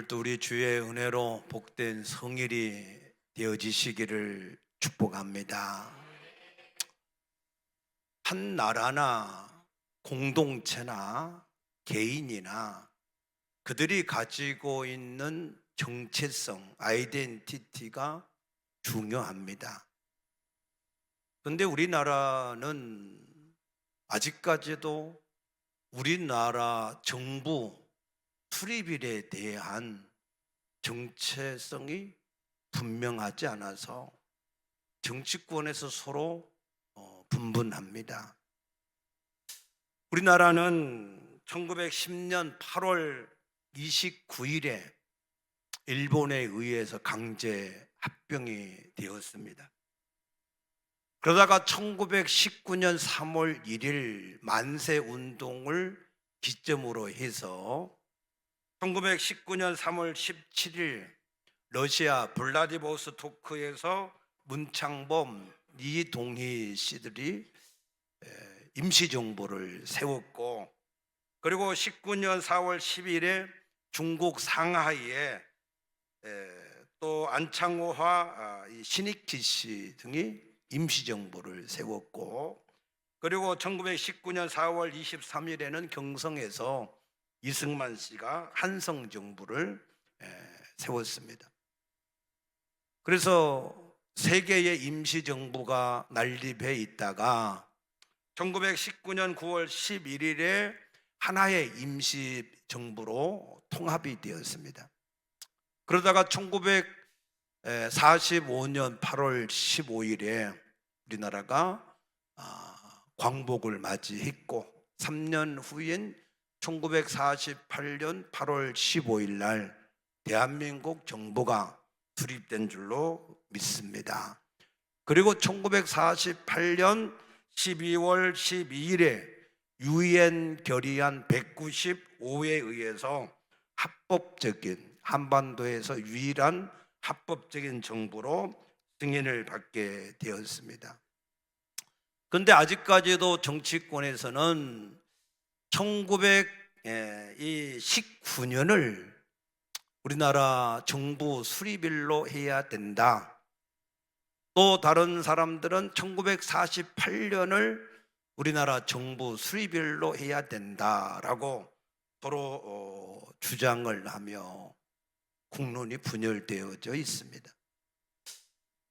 오늘도 우리 주의 은혜로 복된 성일이 되어지시기를 축복합니다. 한 나라나 공동체나 개인이나 그들이 가지고 있는 정체성, 아이덴티티가 중요합니다. 그런데 우리나라는 아직까지도 우리나라 정부 수립일에 대한 정체성이 분명하지 않아서 정치권에서 서로 분분합니다. 우리나라는 1910년 8월 29일에 일본에 의해서 강제 합병이 되었습니다. 그러다가 1919년 3월 1일 만세 운동을 기점으로 해서 1919년 3월 17일 러시아 블라디보스토크에서 문창범, 이동희 씨들이 임시정부를 세웠고, 그리고 19년 4월 10일에 중국 상하이에 또 안창호와 신익희 씨 등이 임시정부를 세웠고, 그리고 1919년 4월 23일에는 경성에서 이승만 씨가 한성정부를 세웠습니다. 그래서 세 개의 임시정부가 난립해 있다가 1919년 9월 11일에 하나의 임시정부로 통합이 되었습니다. 그러다가 1945년 8월 15일에 우리나라가 광복을 맞이했고, 3년 후인 1948년 8월 15일 날 대한민국 정부가 수립된 줄로 믿습니다. 그리고 1948년 12월 12일에 유엔 결의안 195에 의해서 합법적인, 한반도에서 유일한 합법적인 정부로 승인을 받게 되었습니다. 그런데 아직까지도 정치권에서는 1919년을 우리나라 정부 수립일로 해야 된다. 또 다른 사람들은 1948년을 우리나라 정부 수립일로 해야 된다라고 서로 주장을 하며 국론이 분열되어져 있습니다.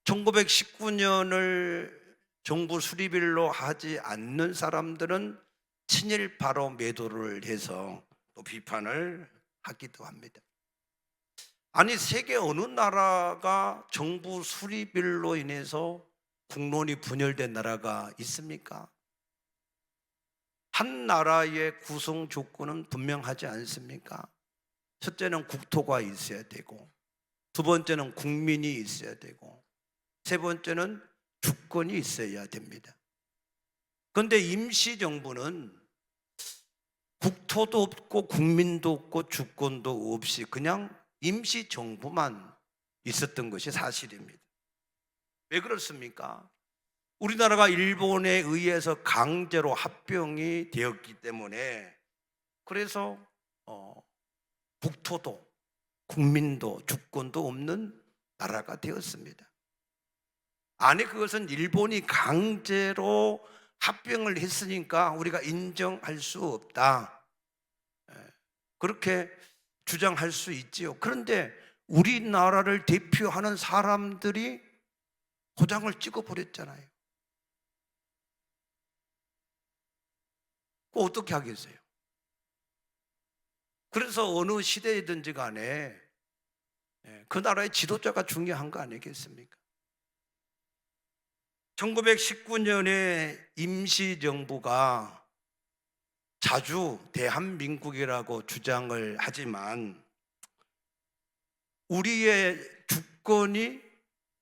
1919년을 정부 수립일로 하지 않는 사람들은 친일파로 매도를 해서 또 비판을 하기도 합니다. 아니, 세계 어느 나라가 정부 수립일로 인해서 국론이 분열된 나라가 있습니까? 한 나라의 구성 조건은 분명하지 않습니까? 첫째는 국토가 있어야 되고, 두 번째는 국민이 있어야 되고, 세 번째는 주권이 있어야 됩니다. 그런데 임시정부는 국토도 없고 국민도 없고 주권도 없이 그냥 임시정부만 있었던 것이 사실입니다. 왜 그렇습니까? 우리나라가 일본에 의해서 강제로 합병이 되었기 때문에, 그래서 국토도 국민도 주권도 없는 나라가 되었습니다. 아니, 그것은 일본이 강제로 합병을 했으니까 우리가 인정할 수 없다, 그렇게 주장할 수 있지요. 그런데 우리나라를 대표하는 사람들이 도장을 찍어버렸잖아요. 그거 어떻게 하겠어요? 그래서 어느 시대이든지 간에 그 나라의 지도자가 중요한 거 아니겠습니까? 1919년에 임시정부가 자주 대한민국이라고 주장을 하지만 우리의 주권이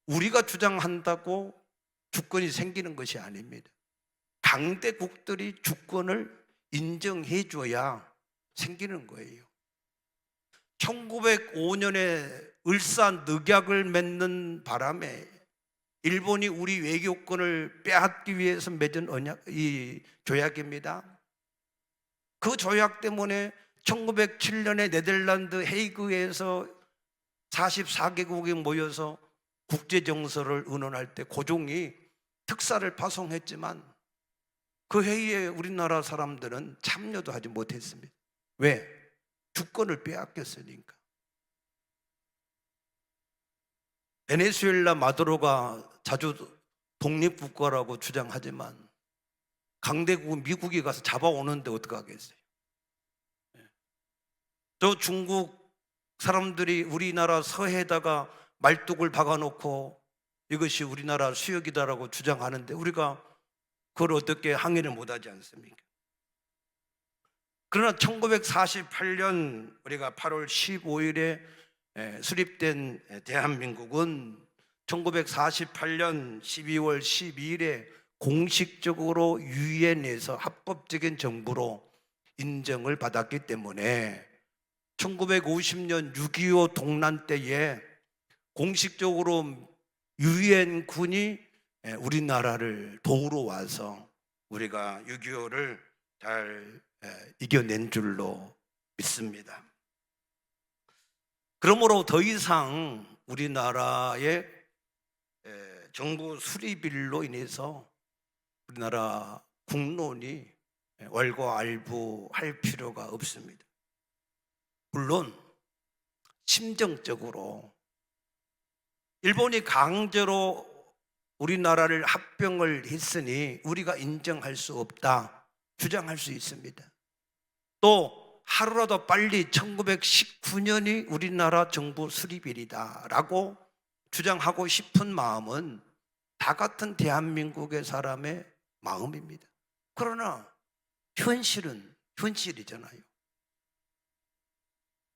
우리가 주장한다고 주권이 생기는 것이 아닙니다. 강대국들이 주권을 인정해 줘야 생기는 거예요. 1905년에 을사늑약을 맺는 바람에 일본이 우리 외교권을 빼앗기 위해서 맺은 이 조약입니다. 그 조약 때문에 1907년에 네덜란드 헤이그에서 44개국이 모여서 국제정서를 의논할 때 고종이 특사를 파송했지만 그 회의에 우리나라 사람들은 참여도 하지 못했습니다. 왜? 주권을 빼앗겼으니까. 베네수엘라 마두로가 자주 독립국가라고 주장하지만 강대국 미국이 가서 잡아오는데 어떡하겠어요? 저 중국 사람들이 우리나라 서해에다가 말뚝을 박아놓고 이것이 우리나라 수역이다라고 주장하는데 우리가 그걸 어떻게 항의를 못하지 않습니까? 그러나 1948년 우리가 8월 15일에 수립된 대한민국은 1948년 12월 12일에 공식적으로 유엔에서 합법적인 정부로 인정을 받았기 때문에 1950년 6.25 동란 때에 공식적으로 유엔군이 우리나라를 도우러 와서 우리가 6.25를 잘 이겨낸 줄로 믿습니다. 그러므로 더 이상 우리나라의 정부 수립일로 인해서 우리나라 국론이 왈가왈부할 필요가 없습니다. 물론 심정적으로 일본이 강제로 우리나라를 합병을 했으니 우리가 인정할 수 없다 주장할 수 있습니다. 또 하루라도 빨리 1919년이 우리나라 정부 수립일이다 라고 주장하고 싶은 마음은 다 같은 대한민국의 사람의 마음입니다. 그러나 현실은 현실이잖아요.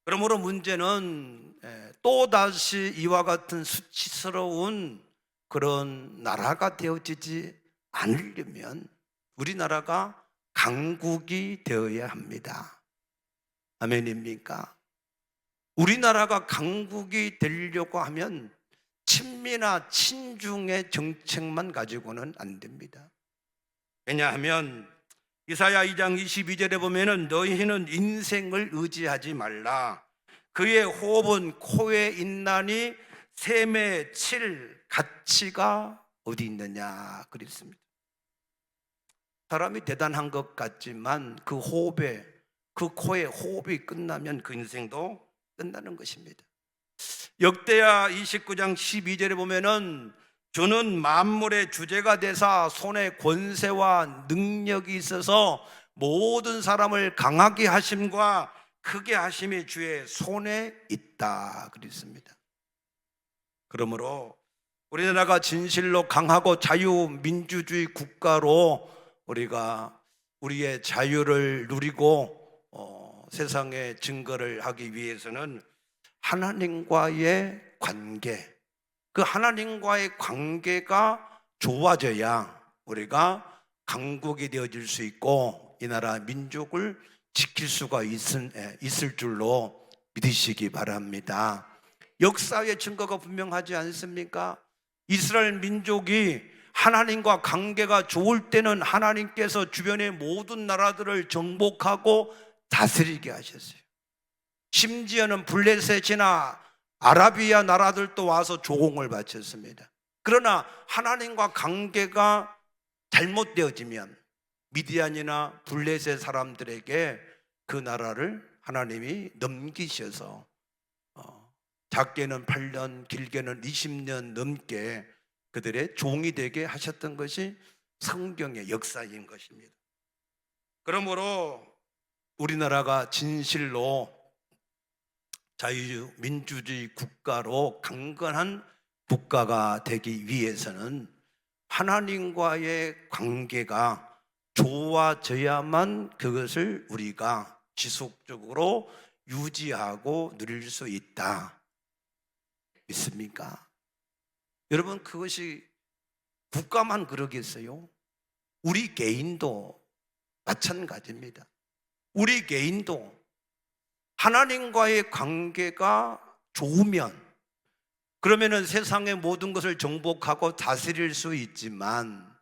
그러므로 문제는 또다시 이와 같은 수치스러운 그런 나라가 되어지지 않으려면 우리나라가 강국이 되어야 합니다. 아멘입니까? 우리나라가 강국이 되려고 하면 친미나 친중의 정책만 가지고는 안 됩니다. 왜냐하면 이사야 2장 22절에 보면은 너희는 인생을 의지하지 말라. 그의 호흡은 코에 있나니 샘에 칠 가치가 어디 있느냐 그랬습니다. 사람이 대단한 것 같지만 그 호흡에 그 코에 호흡이 끝나면 그 인생도 끝나는 것입니다. 역대하 29장 12절에 보면은 주는 만물의 주제가 되사 손에 권세와 능력이 있어서 모든 사람을 강하게 하심과 크게 하심이 주의 손에 있다 그랬습니다. 그러므로 우리나라가 진실로 강하고 자유민주주의 국가로 우리가 우리의 자유를 누리고 세상에 증거를 하기 위해서는 하나님과의 관계, 그 하나님과의 관계가 좋아져야 우리가 강국이 되어질 수 있고 이 나라 민족을 지킬 수가 있을 줄로 믿으시기 바랍니다. 역사의 증거가 분명하지 않습니까? 이스라엘 민족이 하나님과 관계가 좋을 때는 하나님께서 주변의 모든 나라들을 정복하고 다스리게 하셨어요. 심지어는 블레셋이나 아라비아 나라들도 와서 조공을 바쳤습니다. 그러나 하나님과 관계가 잘못되어지면 미디안이나 블레셋 사람들에게 그 나라를 하나님이 넘기셔서 작게는 8년, 길게는 20년 넘게 그들의 종이 되게 하셨던 것이 성경의 역사인 것입니다. 그러므로 우리나라가 진실로 자유민주주의 국가로 강건한 국가가 되기 위해서는 하나님과의 관계가 좋아져야만 그것을 우리가 지속적으로 유지하고 누릴 수 있다. 믿습니까? 여러분, 그것이 국가만 그러겠어요? 우리 개인도 마찬가지입니다. 우리 개인도 하나님과의 관계가 좋으면 그러면은 세상의 모든 것을 정복하고 다스릴 수 있지만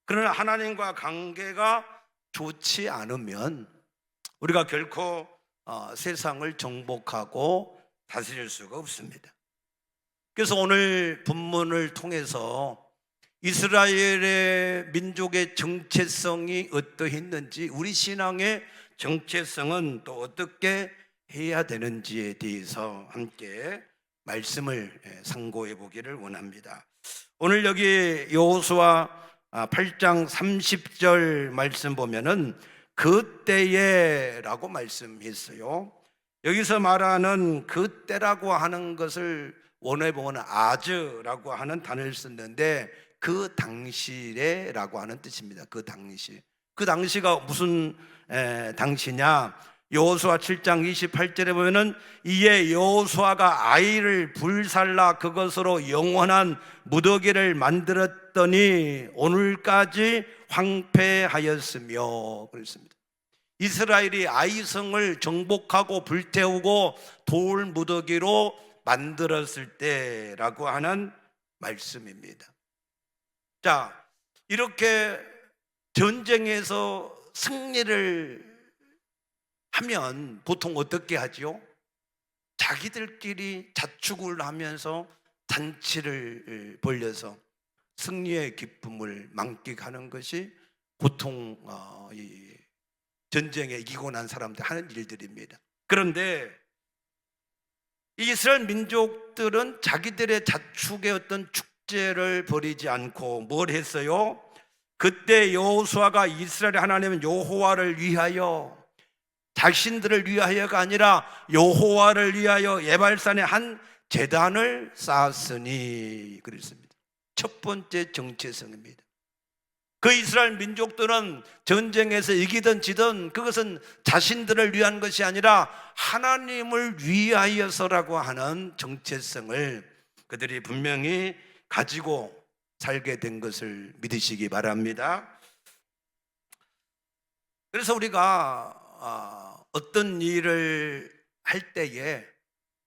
그러나 하나님과 관계가 좋지 않으면 우리가 결코 세상을 정복하고 다스릴 수가 없습니다. 그래서 오늘 본문을 통해서 이스라엘의 민족의 정체성이 어떠했는지, 우리 신앙의 정체성은 또 어떻게 해야 되는지에 대해서 함께 말씀을 상고해 보기를 원합니다. 오늘 여기 여호수아 8장 30절 말씀 보면은 그때에 라고 말씀했어요. 여기서 말하는 그때라고 하는 것을 원어에 보면 아즈라고 하는 단어를 썼는데 그 당시에라고 하는 뜻입니다. 그 당시. 그 당시가 무슨 당시냐? 여호수아 7장 28절에 보면은 이에 여호수아가 아이를 불살라 그것으로 영원한 무더기를 만들었더니 오늘까지 황폐하였으며 그랬습니다. 이스라엘이 아이성을 정복하고 불태우고 돌 무더기로 만들었을 때라고 하는 말씀입니다. 자, 이렇게 전쟁에서 승리를 하면 보통 어떻게 하죠? 자기들끼리 자축을 하면서 잔치를 벌려서 승리의 기쁨을 만끽하는 것이 보통 이 전쟁에 이기고 난 사람들 하는 일들입니다. 그런데 이스라엘 민족들은 자기들의 자축의 어떤 축제를 벌이지 않고 뭘 했어요? 그때 여호수아가 이스라엘 하나님 여호와를 위하여, 자신들을 위하여가 아니라 여호와를 위하여 예발산에 한 제단을 쌓았으니 그랬습니다. 첫 번째 정체성입니다. 그 이스라엘 민족들은 전쟁에서 이기든 지든 그것은 자신들을 위한 것이 아니라 하나님을 위하여서라고 하는 정체성을 그들이 분명히 가지고 살게 된 것을 믿으시기 바랍니다. 그래서 우리가 어떤 일을 할 때에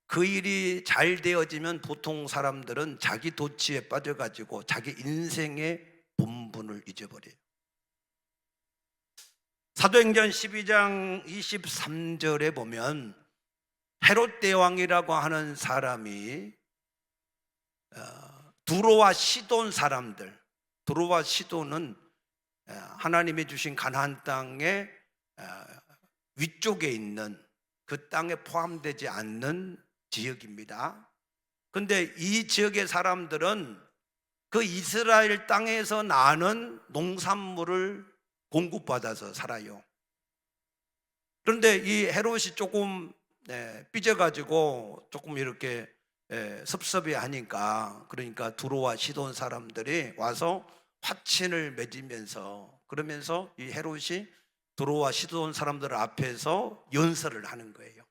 그 일이 잘 되어지면 보통 사람들은 자기 도취에 빠져가지고 자기 인생의 본분을 잊어버려요. 사도행전 12장 23절에 보면 헤롯 대왕이라고 하는 사람이 두로와 시돈 사람들, 두로와 시돈은 하나님이 주신 가나안 땅의 위쪽에 있는 그 땅에 포함되지 않는 지역입니다. 그런데 이 지역의 사람들은 그 이스라엘 땅에서 나는 농산물을 공급받아서 살아요. 그런데 이 헤롯이 조금 삐져가지고 조금 이렇게 섭섭해 하니까, 그러니까 두로와 시돈 사람들이 와서 화친을 맺으면서, 그러면서 이 헤롯이 두로와 시돈 사람들 앞에서 연설을 하는 거예요.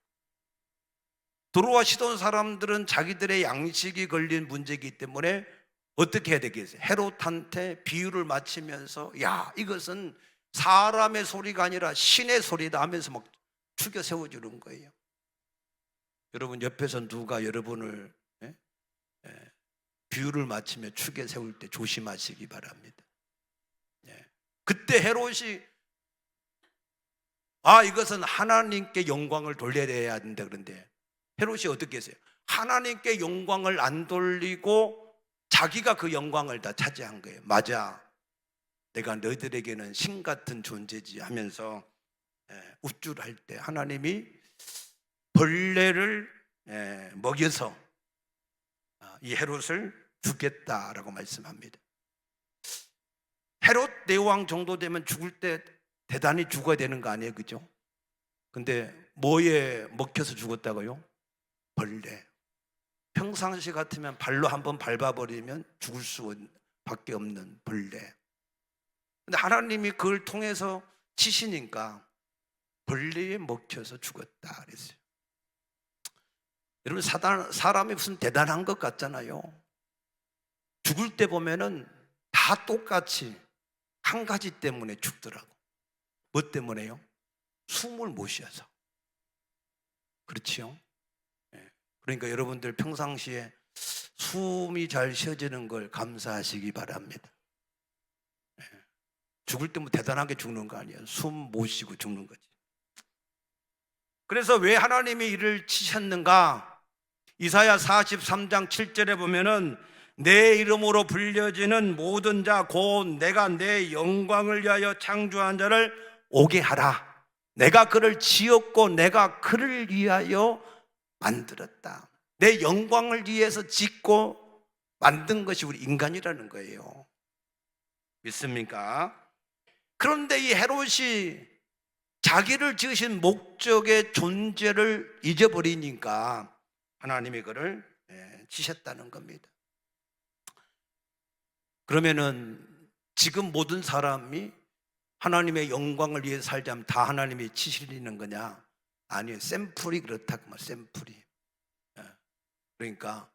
두로와 시돈 사람들은 자기들의 양식이 걸린 문제이기 때문에 어떻게 해야 되겠어요? 헤롯한테 비유를 맞추면서 야, 이것은 사람의 소리가 아니라 신의 소리다 하면서 막 죽여 세워주는 거예요. 여러분 옆에서 누가 여러분을 비유를 맞추며 죽여 세울 때 조심하시기 바랍니다. 그때 헤롯이 이것은 하나님께 영광을 돌려야 된다 그런데 헤롯이 어떻게 했어요? 하나님께 영광을 안 돌리고 자기가 그 영광을 다 차지한 거예요. 맞아, 내가 너희들에게는 신 같은 존재지 하면서 우쭐할 때 하나님이 벌레를 먹여서 이 헤롯을 죽겠다라고 말씀합니다. 헤롯 대왕 정도 되면 죽을 때 대단히 죽어야 되는 거 아니에요, 그죠? 근데 뭐에 먹혀서 죽었다고요? 벌레. 평상시 같으면 발로 한번 밟아버리면 죽을 수밖에 없는 벌레. 근데 하나님이 그걸 통해서 치시니까 벌레에 먹혀서 죽었다 그랬어요. 여러분, 사람이 무슨 대단한 것 같잖아요. 죽을 때 보면은 다 똑같이 한 가지 때문에 죽더라고. 뭐 때문에요? 숨을 못 쉬어서. 그렇지요? 그러니까 여러분들 평상시에 숨이 잘 쉬어지는 걸 감사하시기 바랍니다. 죽을 때 뭐 대단하게 죽는 거 아니에요. 숨 못 쉬고 죽는 거지. 그래서 왜 하나님이 이를 치셨는가? 이사야 43장 7절에 보면은 내 이름으로 불려지는 모든 자 곧 내가 내 영광을 위하여 창조한 자를 오게 하라. 내가 그를 지었고 내가 그를 위하여 만들었다. 내 영광을 위해서 짓고 만든 것이 우리 인간이라는 거예요. 믿습니까? 그런데 이 헤롯이 자기를 지으신 목적의 존재를 잊어버리니까 하나님이 그를 치셨다는 겁니다. 그러면은 지금 모든 사람이 하나님의 영광을 위해 살자면 다 하나님이 치시는 거냐? 아니에요. 샘플이 그렇다고 말, 샘플이. 그러니까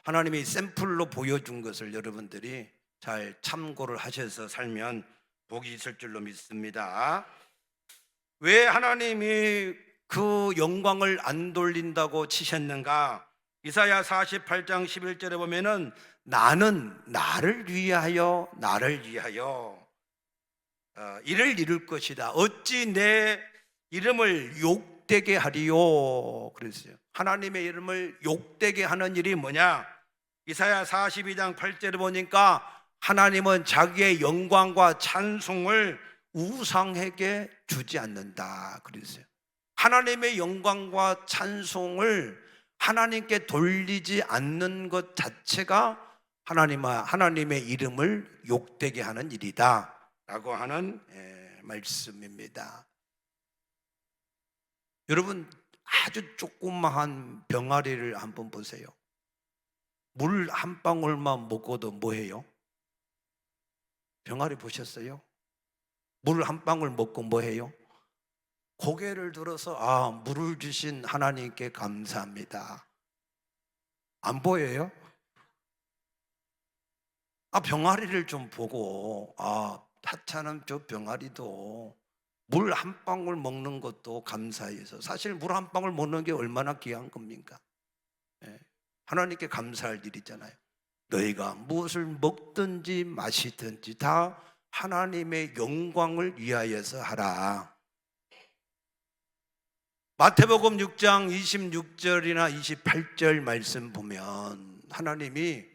하나님이 샘플로 보여준 것을 여러분들이 잘 참고를 하셔서 살면 복이 있을 줄로 믿습니다. 왜 하나님이 그 영광을 안 돌린다고 치셨는가? 이사야 48장 11절에 보면은 나는 나를 위하여 이를 이룰 것이다. 어찌 내 이름을 욕되게 하리요? 그랬어요. 하나님의 이름을 욕되게 하는 일이 뭐냐? 이사야 42장 8절에 보니까 하나님은 자기의 영광과 찬송을 우상에게 주지 않는다 그랬어요. 하나님의 영광과 찬송을 하나님께 돌리지 않는 것 자체가 하나님의 이름을 욕되게 하는 일이다 라고 하는 말씀입니다. 여러분, 아주 조그마한 병아리를 한번 보세요. 물 한 방울만 먹어도 뭐해요? 병아리 보셨어요? 물 한 방울 먹고 뭐해요? 고개를 들어서 물을 주신 하나님께 감사합니다. 안 보여요? 병아리를 좀 보고 하찮은 저 병아리도 물 한 방울 먹는 것도 감사해서, 사실 물 한 방울 먹는 게 얼마나 귀한 겁니까? 하나님께 감사할 일이잖아요. 너희가 무엇을 먹든지 마시든지 다 하나님의 영광을 위하여서 하라. 마태복음 6장 26절이나 28절 말씀 보면 하나님이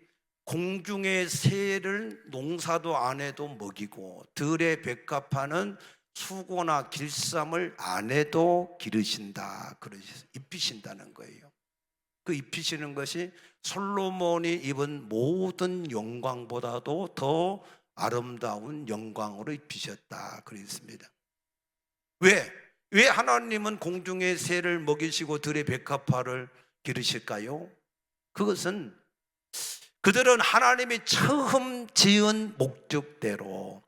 공중의 새를 농사도 안 해도 먹이고 들의 백합화는 수고나 길쌈을 안 해도 기르신다, 그러셔서 입히신다는 거예요. 그 입히시는 것이 솔로몬이 입은 모든 영광보다도 더 아름다운 영광으로 입히셨다 그랬습니다. 왜 하나님은 공중의 새를 먹이시고 들의 백합화를 기르실까요? 그것은 그들은 하나님이 처음 지은 목적대로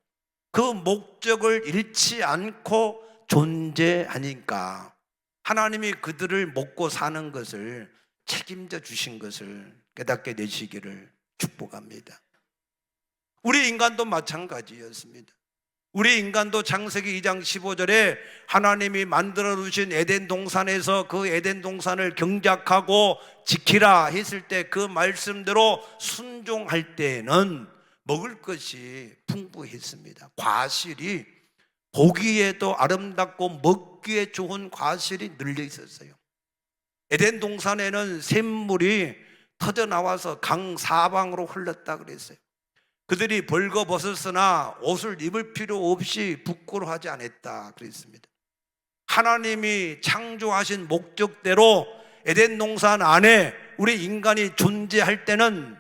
그 목적을 잃지 않고 존재하니까 하나님이 그들을 먹고 사는 것을 책임져 주신 것을 깨닫게 되시기를 축복합니다. 우리 인간도 마찬가지였습니다. 우리 인간도 창세기 2장 15절에 하나님이 만들어 주신 에덴 동산에서 그 에덴 동산을 경작하고 지키라 했을 때 그 말씀대로 순종할 때에는 먹을 것이 풍부했습니다. 과실이 보기에도 아름답고 먹기에 좋은 과실이 늘려 있었어요. 에덴 동산에는 샘물이 터져 나와서 강 사방으로 흘렀다 그랬어요. 그들이 벌거벗었으나 옷을 입을 필요 없이 부끄러워하지 않았다 그랬습니다. 하나님이 창조하신 목적대로 에덴 동산 안에 우리 인간이 존재할 때는,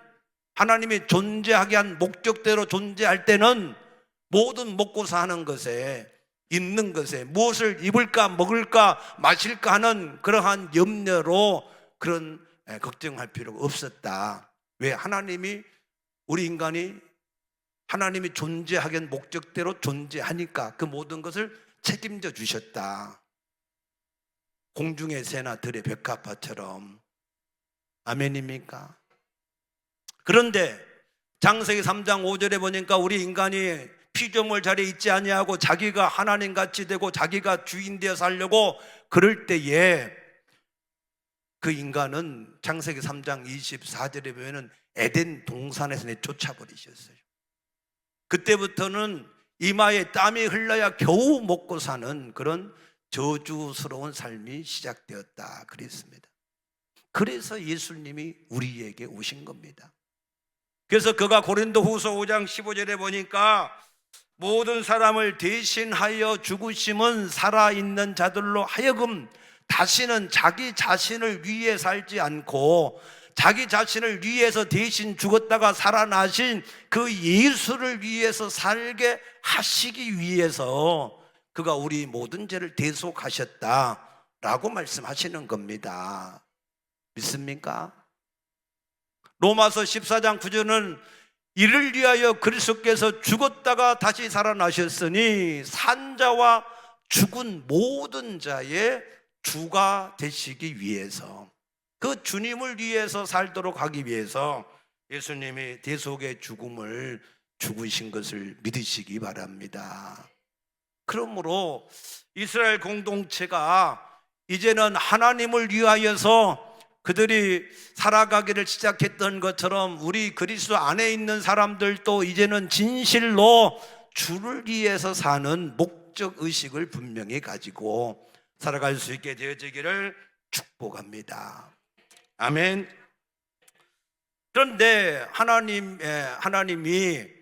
하나님이 존재하게 한 목적대로 존재할 때는 모든 먹고 사는 것에, 입는 것에 무엇을 입을까 먹을까 마실까 하는 그러한 염려로 그런 걱정할 필요가 없었다. 왜? 하나님이 우리 인간이 하나님이 존재하게 한 목적대로 존재하니까 그 모든 것을 책임져 주셨다. 공중의 새나 들의 백합화처럼. 아멘입니까? 그런데 창세기 3장 5절에 보니까 우리 인간이 피조물 자리에 있지 아니하고 자기가 하나님같이 되고 자기가 주인 되어 살려고 그럴 때에 그 인간은 창세기 3장 24절에 보면 에덴 동산에서 내쫓아버리셨어요. 그때부터는 이마에 땀이 흘러야 겨우 먹고 사는 그런 저주스러운 삶이 시작되었다 그랬습니다. 그래서 예수님이 우리에게 오신 겁니다. 그래서 그가 고린도후서 5장 15절에 보니까 모든 사람을 대신하여 죽으심은 살아있는 자들로 하여금 다시는 자기 자신을 위해 살지 않고 자기 자신을 위해서 대신 죽었다가 살아나신 그 예수를 위해서 살게 하시기 위해서 그가 우리 모든 죄를 대속하셨다라고 말씀하시는 겁니다. 믿습니까? 로마서 14장 9절은 이를 위하여 그리스도께서 죽었다가 다시 살아나셨으니 산 자와 죽은 모든 자의 주가 되시기 위해서, 그 주님을 위해서 살도록 하기 위해서 예수님이 대속의 죽음을 죽으신 것을 믿으시기 바랍니다. 그러므로 이스라엘 공동체가 이제는 하나님을 위하여서 그들이 살아가기를 시작했던 것처럼 우리 그리스도 안에 있는 사람들도 이제는 진실로 주를 위해서 사는 목적 의식을 분명히 가지고 살아갈 수 있게 되어지기를 축복합니다. 아멘. 그런데 하나님이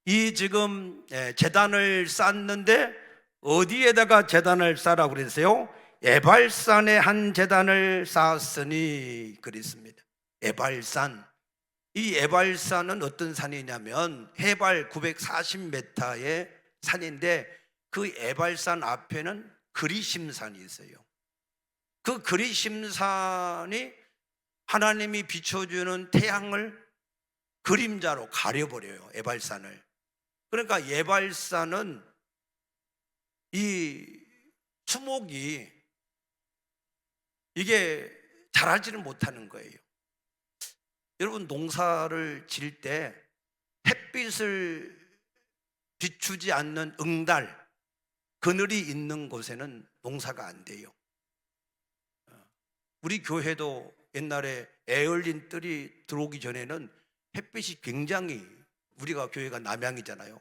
이 지금 제단을 쌓는데 어디에다가 제단을 쌓으라고 그랬어요? 에발산에 한 제단을 쌓았으니 그랬습니다. 에발산. 이 에발산은 어떤 산이냐면 해발 940m의 산인데 그 에발산 앞에는 그리심산이 있어요. 그 그리심산이 하나님이 비춰주는 태양을 그림자로 가려버려요. 에발산을. 그러니까 에발산은 이 수목이 이게 자라지를 못하는 거예요. 여러분 농사를 지을 때 햇빛을 비추지 않는 응달, 그늘이 있는 곳에는 농사가 안 돼요. 우리 교회도 옛날에 에얼린 뜰이 들어오기 전에는 햇빛이 굉장히, 우리가 교회가 남양이잖아요.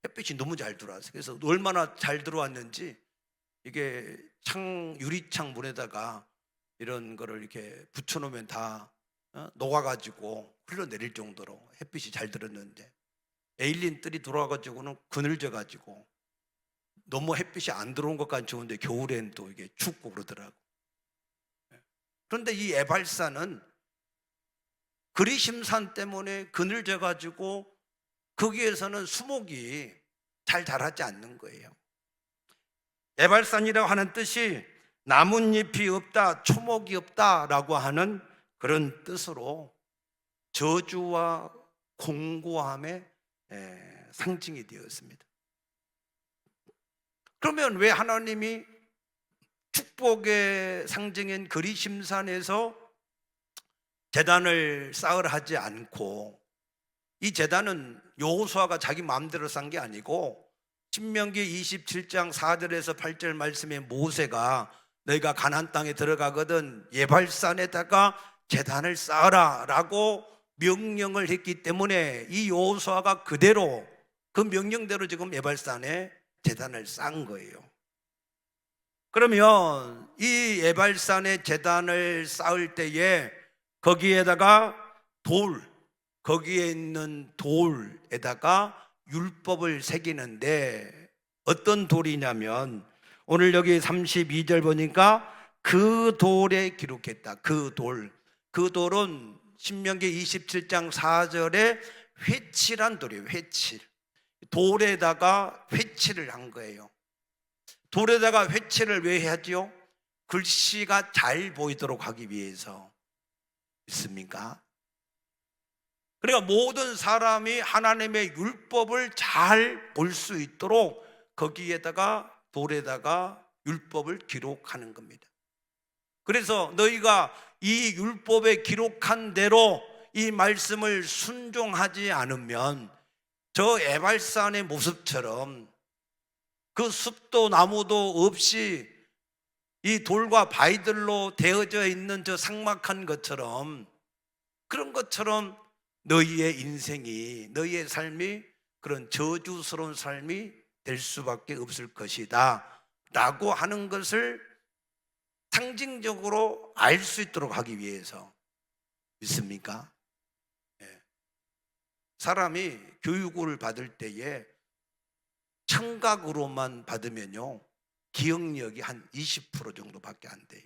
햇빛이 너무 잘 들어왔어요. 그래서 얼마나 잘 들어왔는지 이게 유리창 문에다가 이런 거를 이렇게 붙여놓으면 다 녹아가지고 흘러내릴 정도로 햇빛이 잘 들었는데 에일린 뜰이 들어와가지고는 그늘져가지고 너무 햇빛이 안 들어온 것까지 좋은데 겨울엔 또 이게 춥고 그러더라고. 그런데 이 에발산은 그리심산 때문에 그늘져가지고 거기에서는 수목이 잘 자라지 않는 거예요. 에발산이라고 하는 뜻이 나뭇잎이 없다, 초목이 없다라고 하는 그런 뜻으로 저주와 공고함의 상징이 되었습니다. 그러면 왜 하나님이 축복의 상징인 그리심산에서 제단을 쌓으라 하지 않고, 이 제단은 여호수아가 자기 마음대로 쌓은 게 아니고 신명기 27장 4절에서 8절 말씀에 모세가 너희가 가나안 땅에 들어가거든 예발산에다가 제단을 쌓으라 라고 명령을 했기 때문에 이 여호수아가 그대로 그 명령대로 지금 예발산에 제단을 쌓은 거예요. 그러면 이 예발산에 제단을 쌓을 때에 거기에다가 거기에 있는 돌에다가 율법을 새기는데 어떤 돌이냐면 오늘 여기 32절 보니까 그 돌에 기록했다. 그 돌은 신명기 27장 4절에 회칠한 돌이에요. 회칠. 돌에다가 회칠을 한 거예요. 돌에다가 회칠을 왜 하지요? 글씨가 잘 보이도록 하기 위해서. 있습니까? 그러니까 모든 사람이 하나님의 율법을 잘 볼 수 있도록 거기에다가 돌에다가 율법을 기록하는 겁니다. 그래서 너희가 이 율법에 기록한 대로 이 말씀을 순종하지 않으면 저 에발산의 모습처럼 그 숲도 나무도 없이 이 돌과 바위들로 되어져 있는 저 삭막한 것처럼, 그런 것처럼 너희의 인생이, 너희의 삶이 그런 저주스러운 삶이 될 수밖에 없을 것이다 라고 하는 것을 상징적으로 알 수 있도록 하기 위해서. 믿습니까? 예. 사람이 교육을 받을 때에 청각으로만 받으면요, 기억력이 한 20% 정도밖에 안 돼요.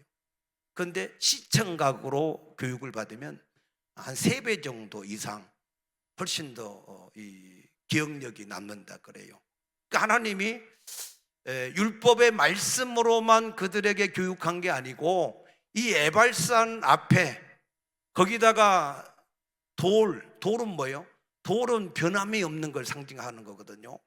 그런데 시청각으로 교육을 받으면 한 3배 정도 이상 훨씬 더 이 기억력이 남는다 그래요. 그러니까 하나님이 율법의 말씀으로만 그들에게 교육한 게 아니고 이 에발산 앞에 거기다가 돌은 뭐예요? 돌은 변함이 없는 걸 상징하는 거거든요.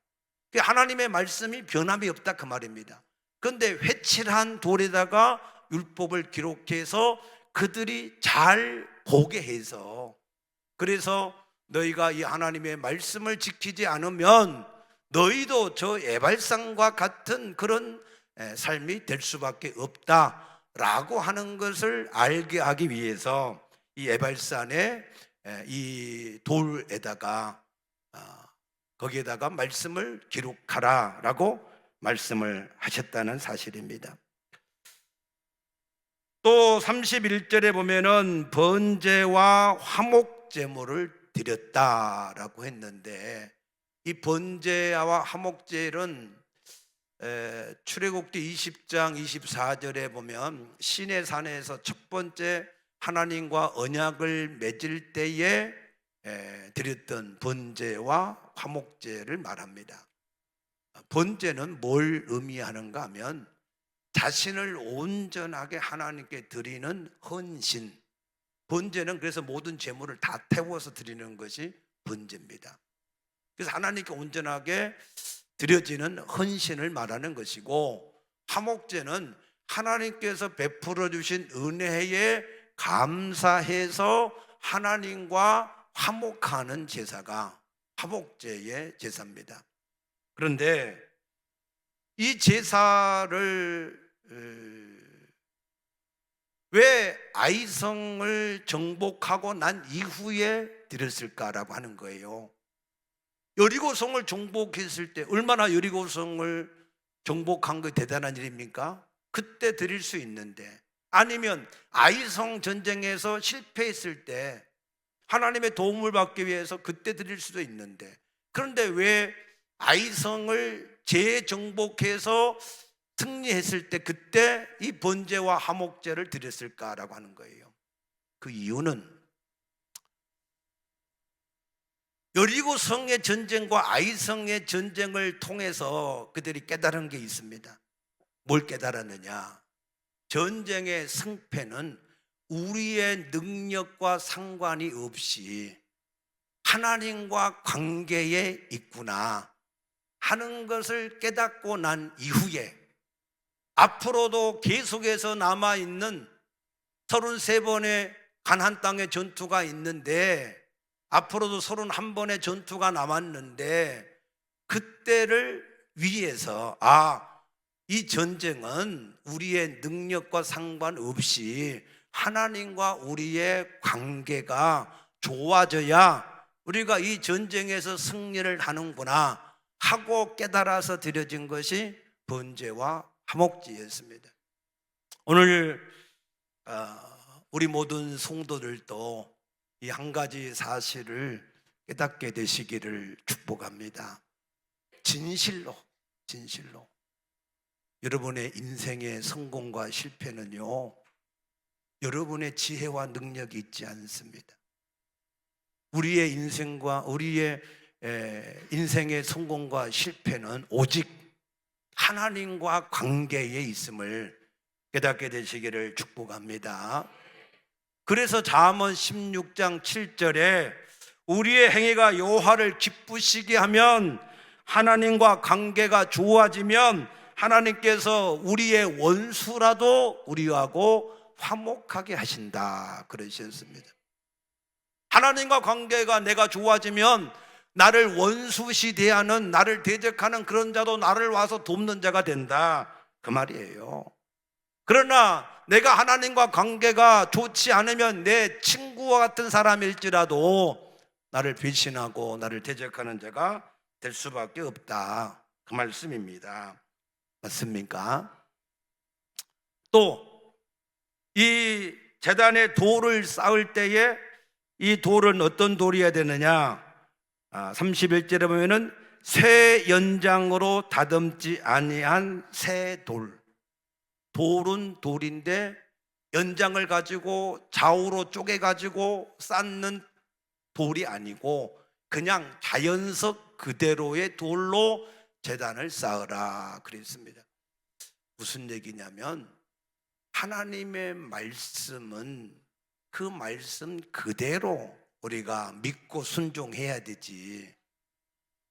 하나님의 말씀이 변함이 없다 그 말입니다. 그런데 회칠한 돌에다가 율법을 기록해서 그들이 잘 보게 해서, 그래서 너희가 이 하나님의 말씀을 지키지 않으면 너희도 저 에발산과 같은 그런 삶이 될 수밖에 없다라고 하는 것을 알게 하기 위해서 이 에발산의 이 돌에다가 거기에다가 말씀을 기록하라라고 말씀을 하셨다는 사실입니다. 또 31절에 보면은 번제와 화목제물을 드렸다라고 했는데, 이 번제와 화목제는 출애굽기 20장 24절에 보면 시내산에서 첫 번째 하나님과 언약을 맺을 때에 드렸던 번제와 화목제를 말합니다. 번제는 뭘 의미하는가 하면 자신을 온전하게 하나님께 드리는 헌신. 번제는 그래서 모든 제물을 다 태워서 드리는 것이 번제입니다. 그래서 하나님께 온전하게 드려지는 헌신을 말하는 것이고, 화목제는 하나님께서 베풀어 주신 은혜에 감사해서 하나님과 화목하는 제사가 화목제의 제사입니다. 그런데 이 제사를 왜 아이성을 정복하고 난 이후에 드렸을까라고 하는 거예요. 여리고성을 정복했을 때 얼마나 여리고성을 정복한 거 대단한 일입니까? 그때 드릴 수 있는데, 아니면 아이성 전쟁에서 실패했을 때 하나님의 도움을 받기 위해서 그때 드릴 수도 있는데, 그런데 왜 아이성을 재정복해서 승리했을 때 그때 이 번제와 화목제를 드렸을까라고 하는 거예요. 그 이유는 여리고성의 전쟁과 아이성의 전쟁을 통해서 그들이 깨달은 게 있습니다. 뭘 깨달았느냐? 전쟁의 승패는 우리의 능력과 상관이 없이 하나님과 관계에 있구나 하는 것을 깨닫고 난 이후에 앞으로도 계속해서 남아있는 33번의 가나안 땅의 전투가 있는데, 앞으로도 31번의 전투가 남았는데, 그때를 위해서 이 전쟁은 우리의 능력과 상관없이 하나님과 우리의 관계가 좋아져야 우리가 이 전쟁에서 승리를 하는구나 하고 깨달아서 드려진 것이 번제와 화목제였습니다. 오늘 우리 모든 성도들도 이 한 가지 사실을 깨닫게 되시기를 축복합니다. 진실로 여러분의 인생의 성공과 실패는요, 여러분의 지혜와 능력이 있지 않습니다. 우리의 인생과 우리의 인생의 성공과 실패는 오직 하나님과 관계에 있음을 깨닫게 되시기를 축복합니다. 그래서 잠언 16장 7절에 우리의 행위가 여호와를 기쁘시게 하면, 하나님과 관계가 좋아지면 하나님께서 우리의 원수라도 우리하고 화목하게 하신다 그러셨습니다. 하나님과 관계가 내가 좋아지면 나를 원수시 대하는, 나를 대적하는 그런 자도 나를 와서 돕는 자가 된다 그 말이에요. 그러나 내가 하나님과 관계가 좋지 않으면 내 친구와 같은 사람일지라도 나를 배신하고 나를 대적하는 자가 될 수밖에 없다 그 말씀입니다. 맞습니까? 또 이 제단의 돌을 쌓을 때에 이 돌은 어떤 돌이어야 되느냐? 31절에 보면은 쇠 연장으로 다듬지 아니한 새 돌. 돌은 돌인데 연장을 가지고 좌우로 쪼개 가지고 쌓는 돌이 아니고 그냥 자연석 그대로의 돌로 제단을 쌓으라 그랬습니다. 무슨 얘기냐면 하나님의 말씀은 그 말씀 그대로 우리가 믿고 순종해야 되지,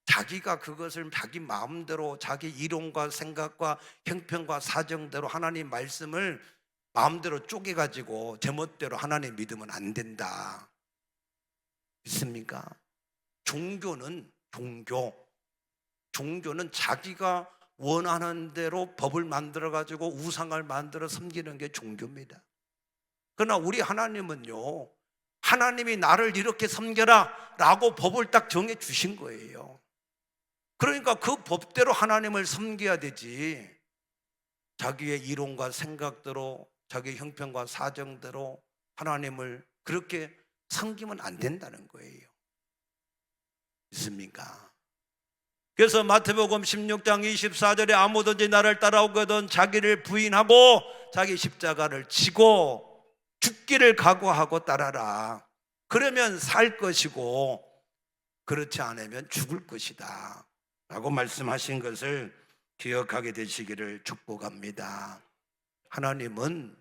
자기가 그것을 자기 마음대로 자기 이론과 생각과 형편과 사정대로 하나님 말씀을 마음대로 쪼개가지고 제멋대로 하나님 믿으면 안 된다. 믿습니까? 종교는 자기가 원하는 대로 법을 만들어가지고 우상을 만들어 섬기는 게 종교입니다. 그러나 우리 하나님은요, 하나님이 나를 이렇게 섬겨라 라고 법을 딱 정해 주신 거예요. 그러니까 그 법대로 하나님을 섬겨야 되지, 자기의 이론과 생각대로 자기의 형편과 사정대로 하나님을 그렇게 섬기면 안 된다는 거예요. 믿습니까? 그래서 마태복음 16장 24절에 아무든지 나를 따라오거든 자기를 부인하고 자기 십자가를 지고 죽기를 각오하고 따라라. 그러면 살 것이고 그렇지 않으면 죽을 것이다 라고 말씀하신 것을 기억하게 되시기를 축복합니다. 하나님은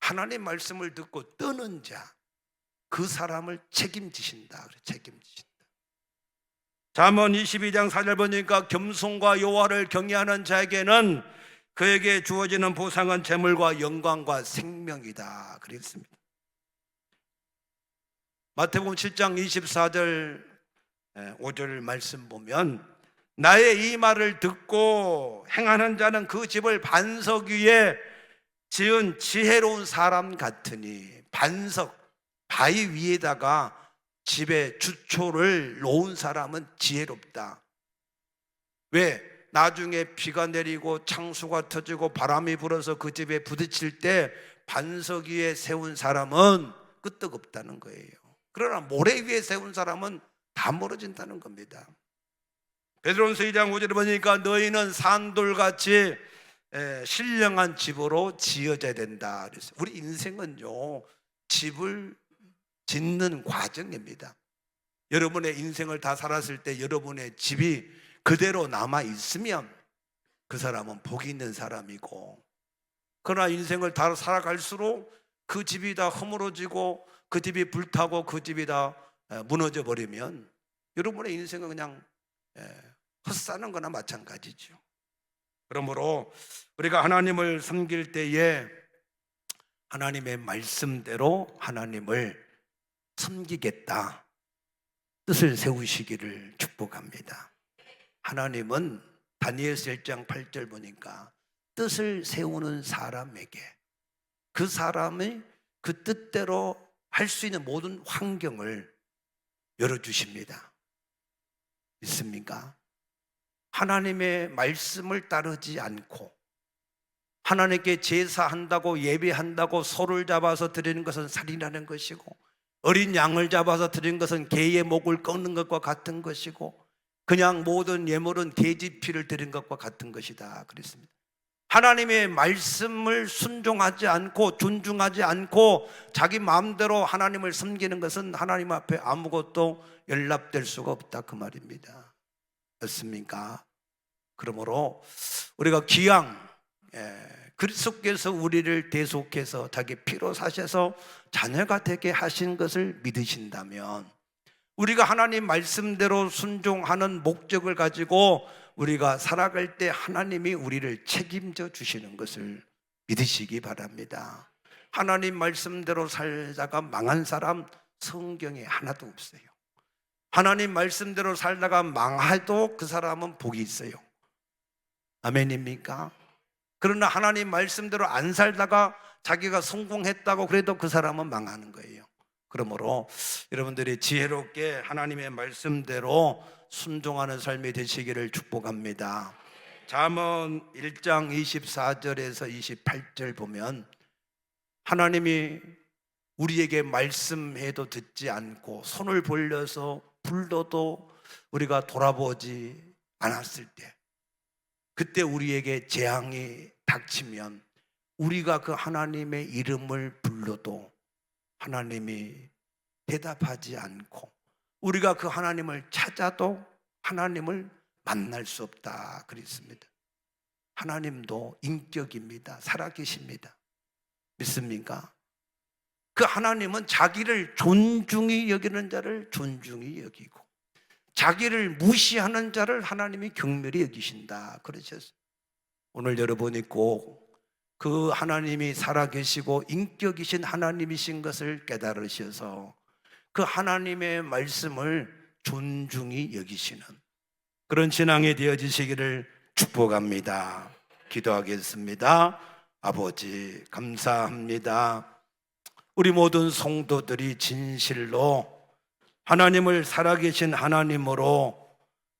하나님 말씀을 듣고 떠는 자, 그 사람을 책임지신다. 책임지신다. 잠언 22장 4절 보니까 겸손과 여호와를 경외하는 자에게는 그에게 주어지는 보상은 재물과 영광과 생명이다 그랬습니다. 마태복음 7장 24절 5절 말씀 보면 나의 이 말을 듣고 행하는 자는 그 집을 반석 위에 지은 지혜로운 사람 같으니, 반석, 바위 위에다가 집에 주초를 놓은 사람은 지혜롭다. 왜? 나중에 비가 내리고 창수가 터지고 바람이 불어서 그 집에 부딪힐 때 반석 위에 세운 사람은 끄떡없다는 거예요. 그러나 모래 위에 세운 사람은 다 멀어진다는 겁니다. 베드로전서 2장 5절에 보니까 너희는 산돌같이 신령한 집으로 지어져야 된다 그랬어요. 우리 인생은요, 집을 짓는 과정입니다. 여러분의 인생을 다 살았을 때 여러분의 집이 그대로 남아 있으면 그 사람은 복이 있는 사람이고, 그러나 인생을 다 살아갈수록 그 집이 다 허물어지고 그 집이 불타고 그 집이 다 무너져 버리면 여러분의 인생은 그냥 헛사는 거나 마찬가지죠. 그러므로 우리가 하나님을 섬길 때에 하나님의 말씀대로 하나님을 섬기겠다 뜻을 세우시기를 축복합니다. 하나님은 다니엘서 1장 8절 보니까 뜻을 세우는 사람에게 그 사람이 그 뜻대로 할 수 있는 모든 환경을 열어주십니다. 믿습니까? 하나님의 말씀을 따르지 않고 하나님께 제사한다고 예배한다고 소를 잡아서 드리는 것은 살인하는 것이고, 어린 양을 잡아서 드리는 것은 개의 목을 꺾는 것과 같은 것이고, 그냥 모든 예물은 돼지 피를 드린 것과 같은 것이다 그랬습니다. 하나님의 말씀을 순종하지 않고 존중하지 않고 자기 마음대로 하나님을 섬기는 것은 하나님 앞에 아무것도 연락될 수가 없다 그 말입니다. 맞습니까? 그러므로 우리가 기왕 그리스도께서 우리를 대속해서 자기 피로 사셔서 자녀가 되게 하신 것을 믿으신다면, 우리가 하나님 말씀대로 순종하는 목적을 가지고 우리가 살아갈 때 하나님이 우리를 책임져 주시는 것을 믿으시기 바랍니다. 하나님 말씀대로 살다가 망한 사람 성경에 하나도 없어요. 하나님 말씀대로 살다가 망해도 그 사람은 복이 있어요. 아멘입니까? 그러나 하나님 말씀대로 안 살다가 자기가 성공했다고 그래도 그 사람은 망하는 거예요. 그러므로 여러분들이 지혜롭게 하나님의 말씀대로 순종하는 삶이 되시기를 축복합니다. 잠언 1장 24절에서 28절 보면 하나님이 우리에게 말씀해도 듣지 않고 손을 벌려서 불러도 우리가 돌아보지 않았을 때, 그때 우리에게 재앙이 닥치면 우리가 그 하나님의 이름을 불러도 하나님이 대답하지 않고, 우리가 그 하나님을 찾아도 하나님을 만날 수 없다 그랬습니다. 하나님도 인격입니다. 살아계십니다. 믿습니까? 그 하나님은 자기를 존중히 여기는 자를 존중히 여기고, 자기를 무시하는 자를 하나님이 경멸히 여기신다 그러셨어요. 오늘 여러분이 꼭 그 하나님이 살아계시고 인격이신 하나님이신 것을 깨달으셔서 그 하나님의 말씀을 존중히 여기시는 그런 신앙이 되어지시기를 축복합니다. 기도하겠습니다. 아버지, 감사합니다. 우리 모든 성도들이 진실로 하나님을 살아계신 하나님으로,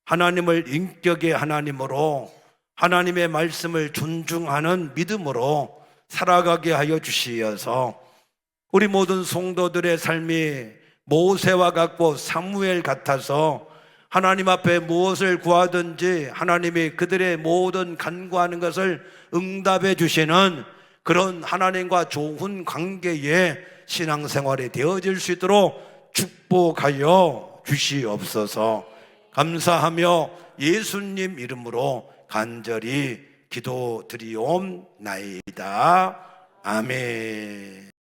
하나님을 인격의 하나님으로, 하나님의 말씀을 존중하는 믿음으로 살아가게 하여 주시어서 우리 모든 성도들의 삶이 모세와 같고 사무엘 같아서 하나님 앞에 무엇을 구하든지 하나님이 그들의 모든 간구하는 것을 응답해 주시는 그런 하나님과 좋은 관계의 신앙생활이 되어질 수 있도록 축복하여 주시옵소서. 감사하며 예수님 이름으로 간절히 기도드리옵나이다. 아멘.